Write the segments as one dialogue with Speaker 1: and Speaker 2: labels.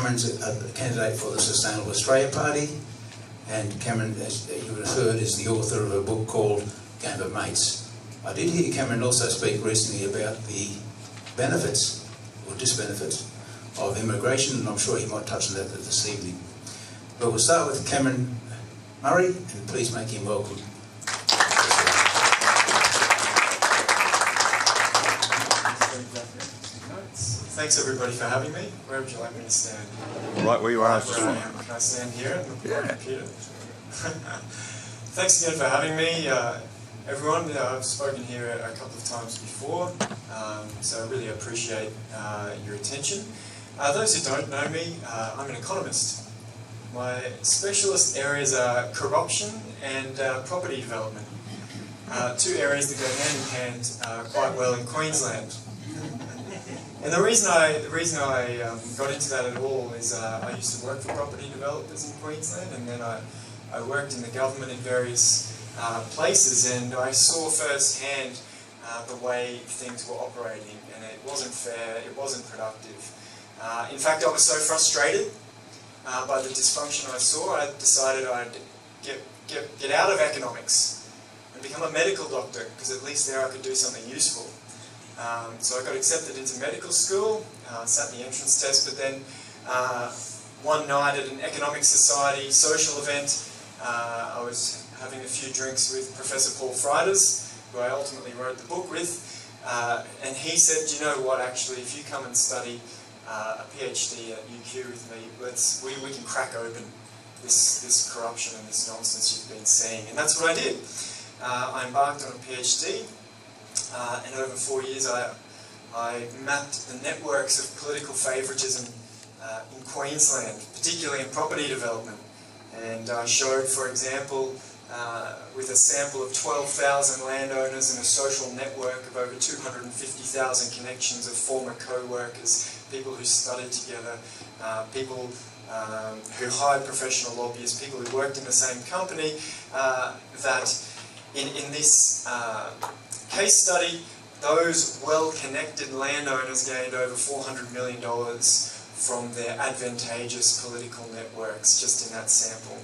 Speaker 1: Cameron's a candidate for the Sustainable Australia Party, and Cameron, as you would have heard, is the author of a book called Game of Mates. I did hear Cameron also speak recently about the benefits or disbenefits of immigration, and I'm sure he might touch on that this evening. But we'll start with Cameron Murray, and please make him welcome.
Speaker 2: Thanks everybody for having me. Where would you like me to stand?
Speaker 3: Right where you are.
Speaker 2: Where I am. Can I stand here and look at my computer? Thanks again for having me. Everyone, I've spoken here a couple of times before, so I really appreciate your attention. Those who don't know me, I'm an economist. My specialist areas are corruption and property development. Two areas that go hand in hand quite well in Queensland. And the reason I got into that at all is I used to work for property developers in Queensland, and then I worked in the government in various places, and I saw firsthand the way things were operating, and it wasn't fair, it wasn't productive. In fact, I was so frustrated by the dysfunction I saw, I decided I'd get out of economics and become a medical doctor, because at least there I could do something useful. So I got accepted into medical school, sat the entrance test, but then one night at an economic society social event, I was having a few drinks with Professor Paul Frieders, who I ultimately wrote the book with, and he said, you know what, actually, if you come and study a PhD at UQ with me, we can crack open this corruption and this nonsense you've been seeing. And that's what I did. I embarked on a PhD. And over 4 years I mapped the networks of political favouritism in Queensland, particularly in property development. And I showed, for example, with a sample of 12,000 landowners and a social network of over 250,000 connections of former co-workers, people who studied together, people who hired professional lobbyists, people who worked in the same company, that in this case study, those well-connected landowners gained over $400 million from their advantageous political networks just in that sample.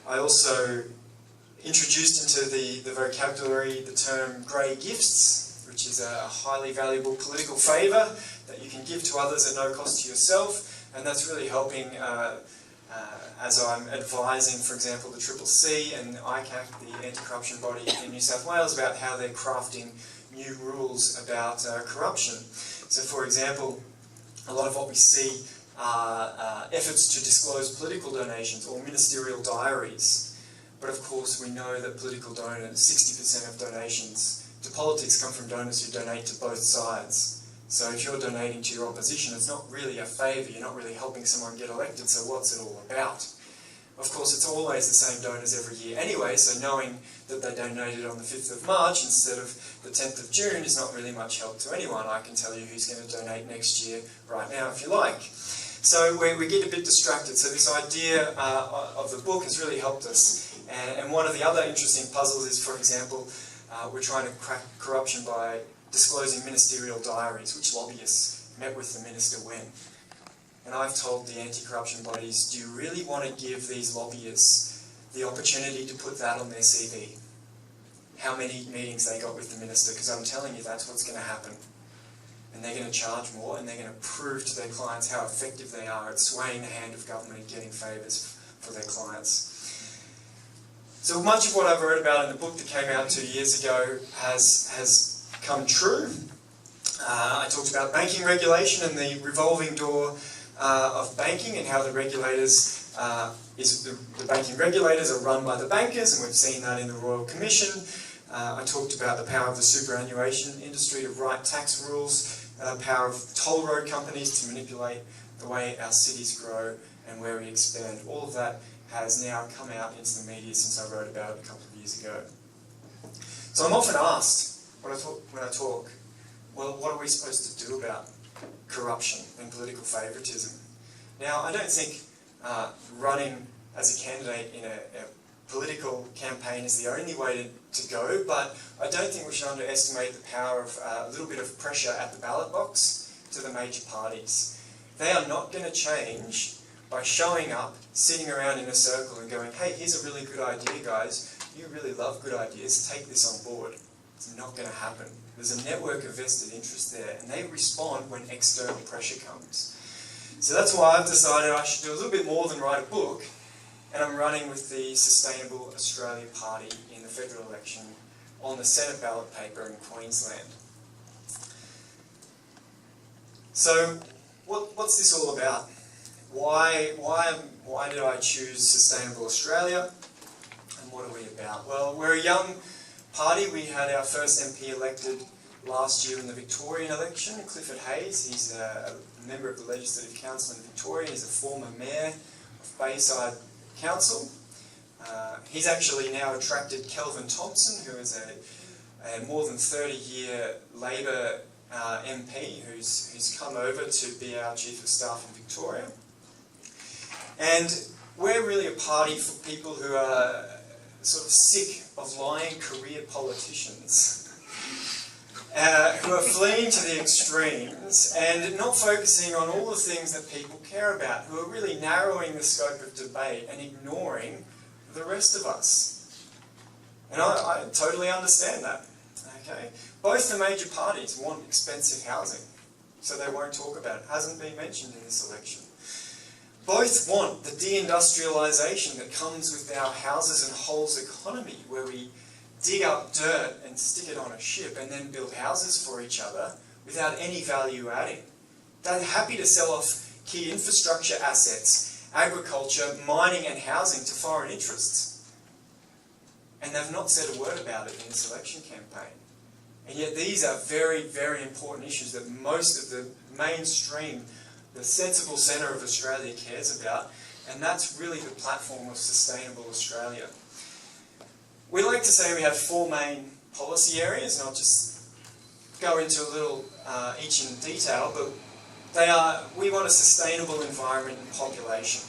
Speaker 2: I also introduced into the vocabulary the term grey gifts, which is a highly valuable political favour that you can give to others at no cost to yourself, and that's really helping as I'm advising, for example, the CCC and ICAC, the anti-corruption body in New South Wales, about how they're crafting new rules about corruption. So, for example, a lot of what we see are efforts to disclose political donations or ministerial diaries. But of course, we know that political donors, 60% of donations to politics come from donors who donate to both sides. So if you're donating to your opposition, it's not really a favour, you're not really helping someone get elected, so what's it all about? Of course, it's always the same donors every year anyway, so knowing that they donated on the 5th of March instead of the 10th of June is not really much help to anyone. I can tell you who's going to donate next year right now if you like. So we get a bit distracted, so this idea of the book has really helped us. And one of the other interesting puzzles is, for example, we're trying to crack corruption by disclosing ministerial diaries, which lobbyists met with the minister when. And I've told the anti-corruption bodies, do you really want to give these lobbyists the opportunity to put that on their CV? How many meetings they got with the minister? Because I'm telling you, that's what's going to happen. And they're going to charge more, and they're going to prove to their clients how effective they are at swaying the hand of government and getting favours for their clients. So much of what I've wrote about in the book that came out 2 years ago has come true. I talked about banking regulation and the revolving door of banking, and how the regulators, the banking regulators are run by the bankers, and we've seen that in the Royal Commission. I talked about the power of the superannuation industry to write tax rules, the power of toll road companies to manipulate the way our cities grow and where we expand. All of that has now come out into the media since I wrote about it a couple of years ago. So I'm often asked when I talk, well, what are we supposed to do about corruption and political favouritism? Now, I don't think running as a candidate in a political campaign is the only way to go, but I don't think we should underestimate the power of a little bit of pressure at the ballot box to the major parties. They are not going to change by showing up, sitting around in a circle and going, hey, here's a really good idea, guys. You really love good ideas. Take this on board. It's not going to happen. There's a network of vested interest there, and they respond when external pressure comes. So that's why I've decided I should do a little bit more than write a book, and I'm running with the Sustainable Australia Party in the federal election on the Senate ballot paper in Queensland. So, what's this all about? Why did I choose Sustainable Australia? And what are we about? Well, we're a young party. We had our first MP elected last year in the Victorian election, Clifford Hayes. He's a member of the Legislative Council in Victoria. He's a former mayor of Bayside Council. He's actually now attracted Kelvin Thompson, who is a more than 30-year Labor MP who's come over to be our Chief of Staff in Victoria. And we're really a party for people who are sort of sick of lying career politicians, who are fleeing to the extremes and not focusing on all the things that people care about, who are really narrowing the scope of debate and ignoring the rest of us. And I totally understand that. Okay? Both the major parties want expensive housing, so they won't talk about it. It hasn't been mentioned in this election. Both want the deindustrialisation that comes with our houses and holes economy, where we dig up dirt and stick it on a ship and then build houses for each other without any value adding. They're happy to sell off key infrastructure assets, agriculture, mining and housing to foreign interests. And they've not said a word about it in this election campaign. And yet these are very, very important issues that most of the mainstream, the sensible centre of Australia cares about, and that's really the platform of Sustainable Australia. We like to say we have four main policy areas, and I'll just go into a little each in detail, but we want a sustainable environment and population.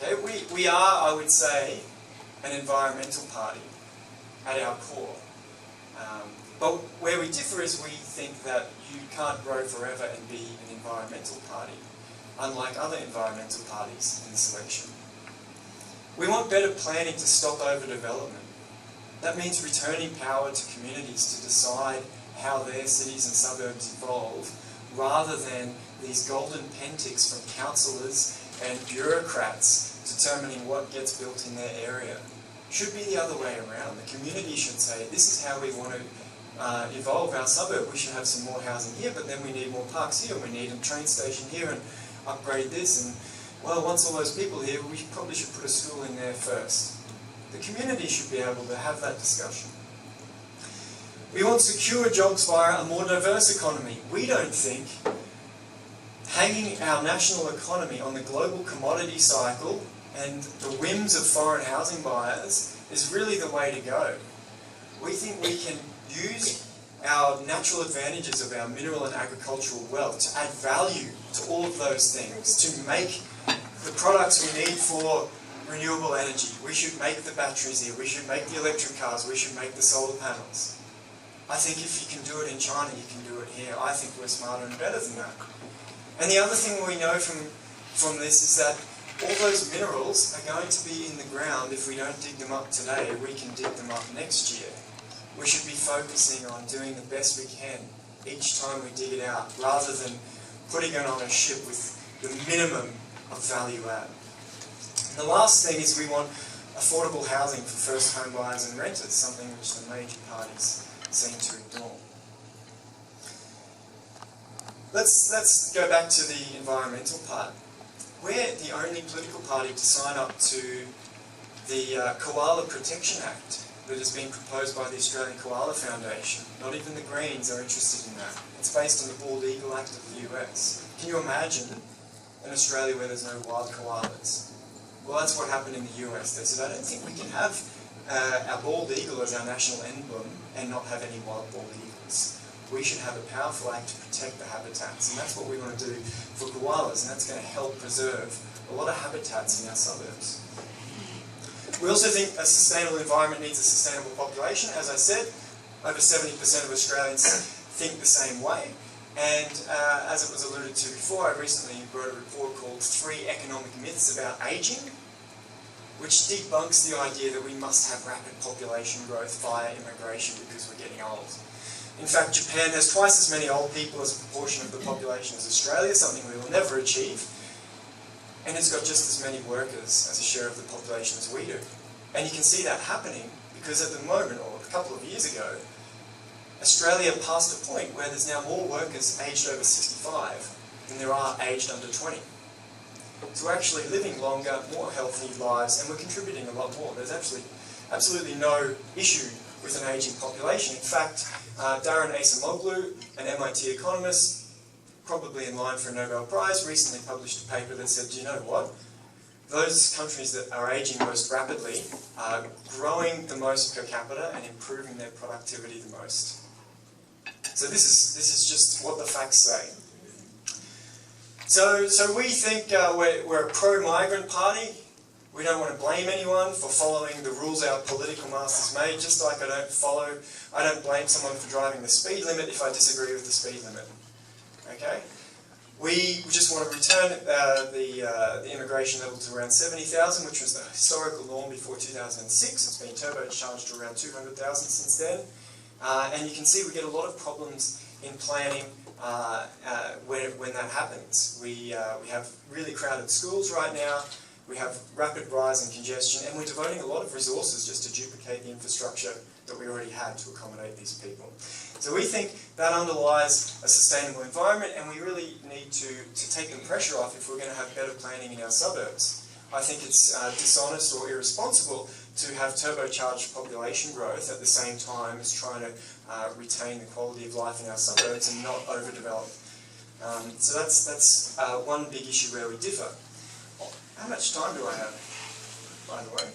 Speaker 2: Okay? We are, I would say, an environmental party at our core. But where we differ is we think that you can't grow forever and be an environmental party, unlike other environmental parties in this election. We want better planning to stop overdevelopment. That means returning power to communities to decide how their cities and suburbs evolve, rather than these golden penticks from councillors and bureaucrats determining what gets built in their area. Should be the other way around. The community should say, this is how we want to evolve our suburb. We should have some more housing here, but then we need more parks here, we need a train station here, and upgrade this, and well, once all those people are here, we probably should put a school in there first. The community should be able to have that discussion. We want secure jobs via a more diverse economy. We don't think hanging our national economy on the global commodity cycle and the whims of foreign housing buyers is really the way to go. We think we can use our natural advantages of our mineral and agricultural wealth to add value to all of those things, to make the products we need for renewable energy. We should make the batteries here, we should make the electric cars, we should make the solar panels. I think if you can do it in China, you can do it here. I think we're smarter and better than that. And the other thing we know from this is that all those minerals are going to be in the ground. If we don't dig them up today, we can dig them up next year. We should be focusing on doing the best we can each time we dig it out, rather than putting it on a ship with the minimum of value add. And the last thing is we want affordable housing for first home buyers and renters, something which the major parties seem to ignore. Let's go back to the environmental part. We're the only political party to sign up to the Koala Protection Act that has been proposed by the Australian Koala Foundation. Not even the Greens are interested in that. It's based on the Bald Eagle Act of the US. Can you imagine an Australia where there's no wild koalas? Well, that's what happened in the US. They said, I don't think we can have our bald eagle as our national emblem and not have any wild bald eagles. We should have a powerful act to protect the habitats, and that's what we want to do for koalas, and that's going to help preserve a lot of habitats in our suburbs. We also think a sustainable environment needs a sustainable population. As I said, over 70% of Australians think the same way. And as it was alluded to before, I recently wrote a report called 3 Economic Myths About Aging, which debunks the idea that we must have rapid population growth via immigration because we're getting old. In fact, Japan has twice as many old people as a proportion of the population as Australia, something we will never achieve. And it's got just as many workers as a share of the population as we do. And you can see that happening because at the moment, or a couple of years ago, Australia passed a point where there's now more workers aged over 65 than there are aged under 20. So we're actually living longer, more healthy lives, and we're contributing a lot more. There's absolutely no issue with an aging population. In fact, Daron Acemoglu, an MIT economist, probably in line for a Nobel Prize, recently published a paper that said, do you know what? Those countries that are aging most rapidly are growing the most per capita and improving their productivity the most. So this is just what the facts say. So we think we're a pro-migrant party. We don't want to blame anyone for following the rules our political masters made, just like I don't blame someone for driving the speed limit if I disagree with the speed limit. Okay? We just want to return the immigration level to around 70,000, which was the historical norm before 2006. It's been turbocharged to around 200,000 since then. And you can see we get a lot of problems in planning when that happens. We have really crowded schools right now. We have rapid rise in congestion, and we're devoting a lot of resources just to duplicate the infrastructure that we already had to accommodate these people. So we think that underlies a sustainable environment, and we really need to take the pressure off if we're going to have better planning in our suburbs. I think it's dishonest or irresponsible to have turbocharged population growth at the same time as trying to retain the quality of life in our suburbs and not overdevelop. So that's one big issue where we differ. How much time do I have, by the way?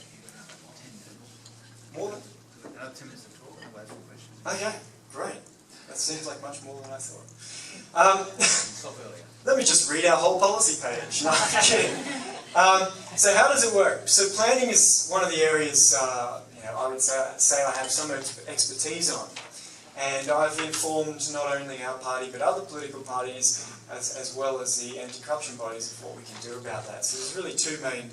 Speaker 2: More than?
Speaker 3: 10 minutes to talk and wait for questions.
Speaker 2: Okay, great. That seems like much more than I thought.
Speaker 3: Stop earlier.
Speaker 2: Let me just read our whole policy page. No, I'm kidding. So how does it work? So planning is one of the areas I would say I have some expertise on. And I've informed not only our party but other political parties as well as the anti-corruption bodies of what we can do about that. So there's really 2 main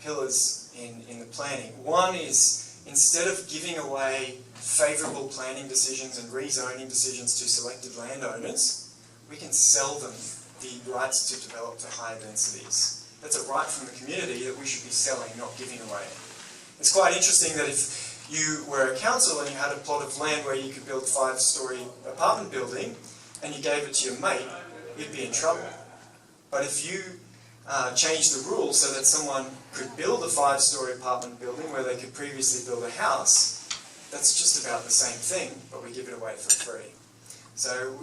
Speaker 2: pillars in the planning. One is, instead of giving away favourable planning decisions and rezoning decisions to selected landowners, we can sell them the rights to develop to higher densities. That's a right from the community that we should be selling, not giving away. It's quite interesting that if you were a council and you had a plot of land where you could build a 5-storey apartment building and you gave it to your mate, you'd be in trouble. But if you changed the rules so that someone could build a 5-storey apartment building where they could previously build a house, that's just about the same thing, but we give it away for free. So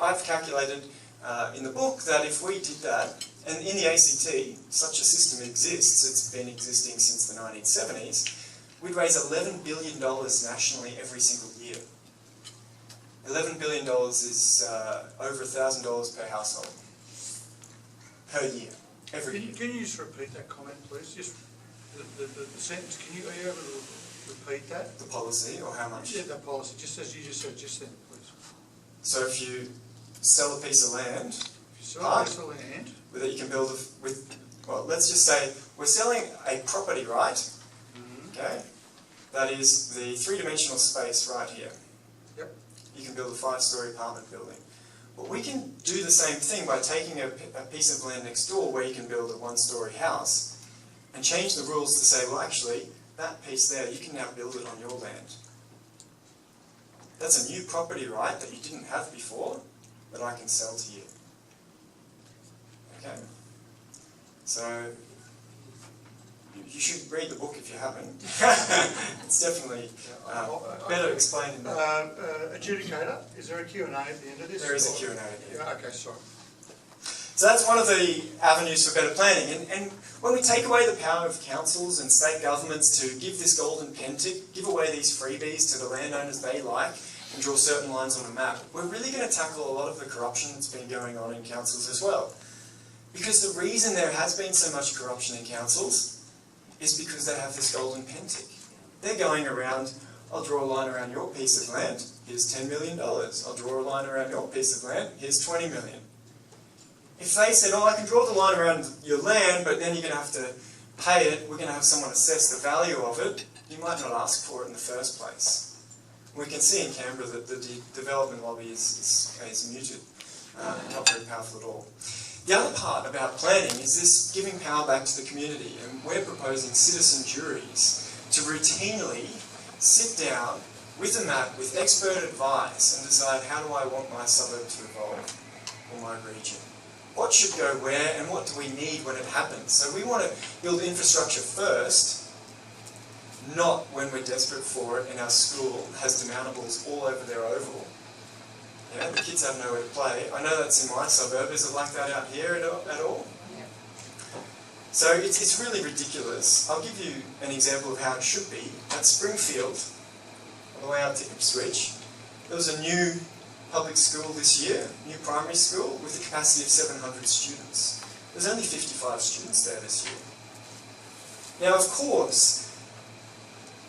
Speaker 2: I've calculated in the book that if we did that, and in the ACT, such a system exists, it's been existing since the 1970s, we'd raise $11 billion nationally every single year. $11 billion is over $1,000 per household, per year, every year.
Speaker 4: Can you just repeat that comment, please? Just the sentence, are you able to repeat that?
Speaker 2: The policy, or how much?
Speaker 4: Yeah, that policy, just as you just said just then, please.
Speaker 2: So if you sell a piece of land,
Speaker 4: If you sell a piece of land,
Speaker 2: that you can build well, let's just say we're selling a property right, okay, that is the 3-dimensional space right here.
Speaker 4: Yep.
Speaker 2: You can build a 5-storey apartment building. Well, we can do the same thing by taking a piece of land next door where you can build a 1-storey house and change the rules to say, well, actually, that piece there, you can now build it on your land. That's a new property right that you didn't have before that I can sell to you. Okay? So, you should read the book if you haven't. It's definitely better explained in that.
Speaker 4: adjudicator, is there a Q&A at the end of this?
Speaker 2: There is a Q&A at the end.
Speaker 4: Yeah, okay, sorry.
Speaker 2: So that's one of the avenues for better planning. And when we take away the power of councils and state governments to give this golden pen tip, give away these freebies to the landowners they like, and draw certain lines on a map, we're really going to tackle a lot of the corruption that's been going on in councils as well. Because the reason there has been so much corruption in councils is because they have this golden pen tick. They're going around, I'll draw a line around your piece of land, Here's $10 million. I'll draw a line around your piece of land. Here's 20 million. If they said, oh, I can draw the line around your land, but then you're going to have to pay it, we're going to have someone assess the value of it, you might not ask for it in the first place. We can see in Canberra that the development lobby is muted, not very powerful at all. The other part about planning is this giving power back to the community, and we're proposing citizen juries to routinely sit down with a map, with expert advice, and decide how do I want my suburb to evolve, or my region. What should go where, and what do we need when it happens? So we want to build infrastructure first, not when we're desperate for it and our school has demountables all over their oval. Yeah, the kids have nowhere to play. I know that's in my suburb. Is it like that out here at all? Yeah. So it's really ridiculous. I'll give you an example of how it should be. At Springfield, on the way out to Ipswich, there was a new public school this year, new primary school, with a capacity of 700 students. There's only 55 students there this year. Now, of course,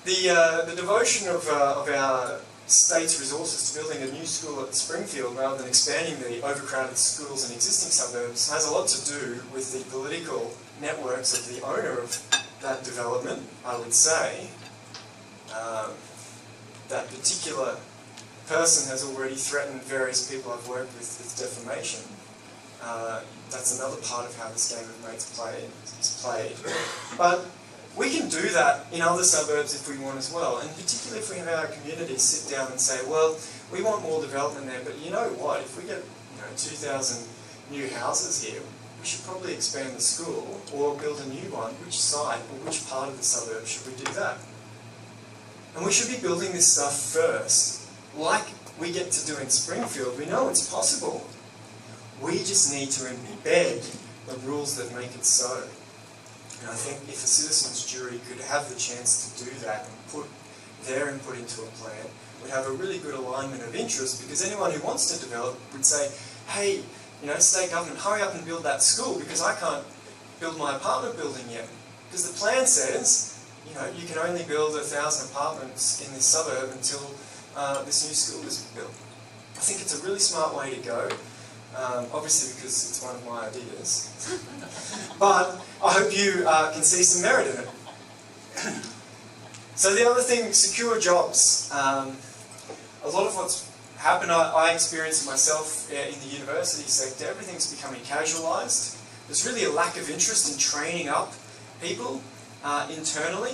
Speaker 2: the devotion of our state's resources to building a new school at Springfield rather than expanding the overcrowded schools in existing suburbs has a lot to do with the political networks of the owner of that development, I would say. That particular person has already threatened various people I've worked with defamation. That's another part of how this game of mates is played. But we can do that in other suburbs if we want as well, and particularly if we have our community sit down and say, well, we want more development there, but you know what, if we get 2,000 new houses here, we should probably expand the school or build a new one. Which side or which part of the suburb should we do that? And we should be building this stuff first, like we get to do in Springfield. We know it's possible. We just need to embed the rules that make it so. And I think if a citizens' jury could have the chance to do that and put their input into a plan, we'd have a really good alignment of interest, because anyone who wants to develop would say, hey, state government, hurry up and build that school because I can't build my apartment building yet. Because the plan says, you can only build 1,000 apartments in this suburb until this new school is built. I think it's a really smart way to go. Obviously because it's one of my ideas. But I hope you can see some merit in it. So the other thing, secure jobs. A lot of what's happened, I experienced it myself in the university sector. Everything's becoming casualised. There's really a lack of interest in training up people internally.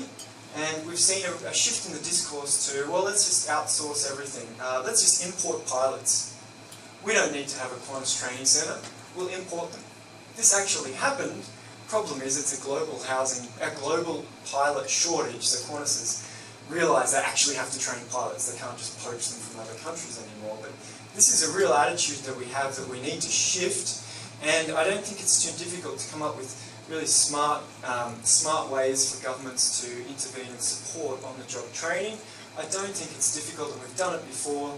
Speaker 2: And we've seen a shift in the discourse to, well, let's just outsource everything. Let's just import pilots. We don't need to have a Qantas training centre. We'll import them. This actually happened. Problem is, it's a global pilot shortage. So Qantas has realised they actually have to train pilots. They can't just poach them from other countries anymore. But this is a real attitude that we have that we need to shift. And I don't think it's too difficult to come up with really smart ways for governments to intervene and support on the job training. I don't think it's difficult, and we've done it before.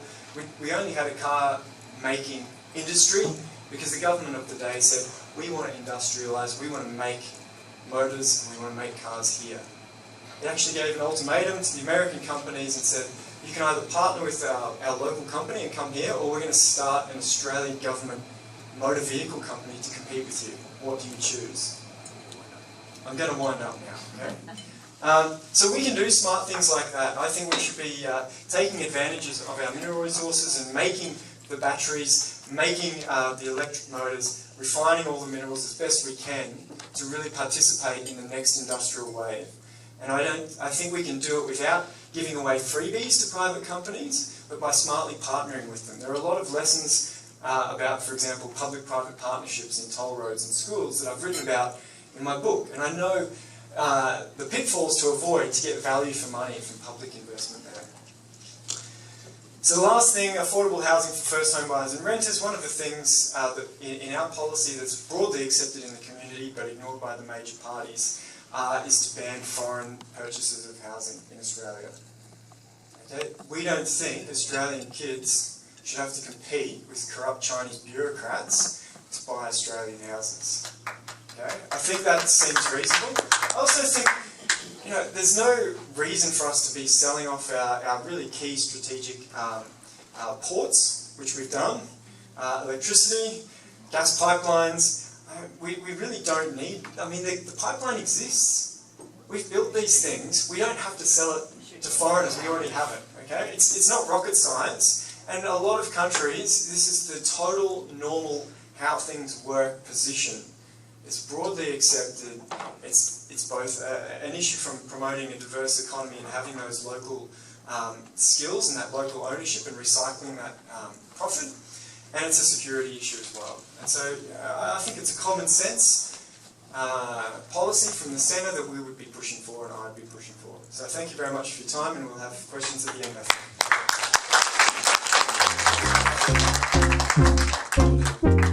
Speaker 2: We only had a car making industry because the government of the day said, we want to industrialise, we want to make motors, and we want to make cars here. It actually gave an ultimatum to the American companies and said, you can either partner with our local company and come here, or we're going to start an Australian government motor vehicle company to compete with you. What do you choose? I'm going to wind up now, okay? So we can do smart things like that. I think we should be taking advantages of our mineral resources and making the batteries, making the electric motors, refining all the minerals as best we can to really participate in the next industrial wave. And I think we can do it without giving away freebies to private companies, but by smartly partnering with them. There are a lot of lessons about, for example, public-private partnerships in toll roads and schools that I've written about in my book. And I know the pitfalls to avoid to get value for money from public investment there. So the last thing, affordable housing for first home buyers and renters. One of the things that in our policy that's broadly accepted in the community but ignored by the major parties is to ban foreign purchases of housing in Australia. Okay? We don't think Australian kids should have to compete with corrupt Chinese bureaucrats to buy Australian houses. Okay? I think that seems reasonable. I also think, there's no reason for us to be selling off our really key strategic ports, which we've done, electricity, gas pipelines. We really don't need, I mean, the pipeline exists. We've built these things. We don't have to sell it to foreigners. We already have it, okay? It's not rocket science. And a lot of countries, this is the total normal how things work position. It's broadly accepted. It's both an issue from promoting a diverse economy and having those local skills and that local ownership and recycling that profit. And it's a security issue as well. And so I think it's a common sense policy from the centre that we would be pushing for and I'd be pushing for. So thank you very much for your time, and we'll have questions at the end, I think.